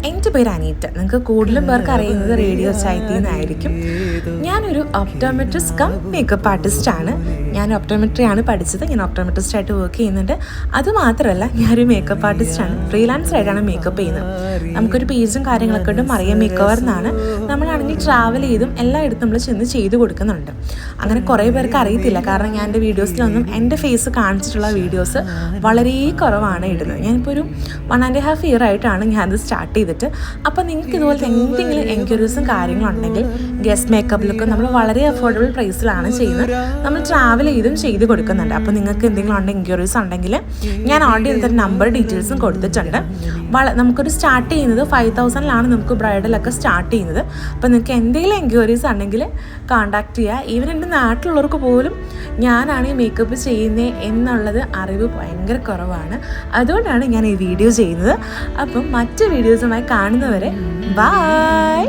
എൻ്റെ പേര് അനീറ്റ. നിങ്ങൾക്ക് കൂടുതലും പേർക്ക് അറിയുന്നത് റേഡിയോ ചൈത്തി എന്നായിരിക്കും. ഞാനൊരു ഒപ്റ്റോമെട്രിസ്റ്റ് കം മേക്കപ്പ് ആർട്ടിസ്റ്റാണ്. ഞാൻ ഒപ്റ്റോമെട്രിയാണ് പഠിച്ചത്. ഞാൻ ഒപ്റ്റോമെട്രിസ്റ്റായിട്ട് വർക്ക് ചെയ്യുന്നുണ്ട്. അതുമാത്രമല്ല, ഞാനൊരു മേക്കപ്പ് ആർട്ടിസ്റ്റാണ്. ഫ്രീലാൻസറായിട്ടാണ് മേക്കപ്പ് ചെയ്യുന്നത്. നമുക്കൊരു പേജും കാര്യങ്ങളൊക്കെ ഉണ്ട്, മറിയ മേക്ക് ഓവർ എന്നാണ്. നമ്മളാണെങ്കിൽ ട്രാവൽ ചെയ്തും എല്ലായിടത്തും നമ്മൾ ചെന്ന് ചെയ്ത് കൊടുക്കുന്നുണ്ട്. അങ്ങനെ കുറേ പേർക്ക് അറിയത്തില്ല, കാരണം ഞാൻ എൻ്റെ വീഡിയോസിലൊന്നും എൻ്റെ ഫേസ് കാണിച്ചിട്ടുള്ള വീഡിയോസ് വളരെ കുറവാണ് ഇടുന്നത്. ഞാനിപ്പോൾ ഒരു 1.5 year ആയിട്ടാണ് ഞാനത് സ്റ്റാർട്ട് ചെയ്തിട്ട്. അപ്പോൾ നിങ്ങൾക്ക് ഇതുപോലത്തെ എന്തെങ്കിലും എൻക്വയറീസും കാര്യങ്ങളുണ്ടെങ്കിൽ ഗസ്റ്റ് മേക്കപ്പിലൊക്കെ നമ്മൾ വളരെ അഫോർഡബിൾ പ്രൈസിലാണ് ചെയ്യുന്നത്. നമ്മൾ ട്രാവൽ ചെയ്തും ചെയ്ത് കൊടുക്കുന്നുണ്ട്. അപ്പോൾ നിങ്ങൾക്ക് എന്തെങ്കിലും എൻക്വയറീസ് ഉണ്ടെങ്കിൽ ഞാൻ ഓർഡർ ചെയ്തിട്ട് നമ്പർ ഡീറ്റെയിൽസും കൊടുത്തിട്ടുണ്ട്. നമുക്കൊരു സ്റ്റാർട്ട് ചെയ്യുന്നത് 5,000 നമുക്ക് ബ്രൈഡലൊക്കെ സ്റ്റാർട്ട് ചെയ്യുന്നത്. അപ്പോൾ നിങ്ങൾക്ക് എന്തെങ്കിലും എൻക്വയറീസ് ഉണ്ടെങ്കിൽ കോൺടാക്ട് ചെയ്യുക. ഈവൻ എൻ്റെ നാട്ടിലുള്ളവർക്ക് പോലും ഞാനാണ് ഈ മേക്കപ്പ് ചെയ്യുന്നത് എന്നുള്ളത് അറിവ് ഭയങ്കര കുറവാണ്. അതുകൊണ്ടാണ് ഞാൻ ഈ വീഡിയോ ചെയ്യുന്നത്. അപ്പം മറ്റ് വീഡിയോസുമായി കാണുന്നവരെ ബൈ.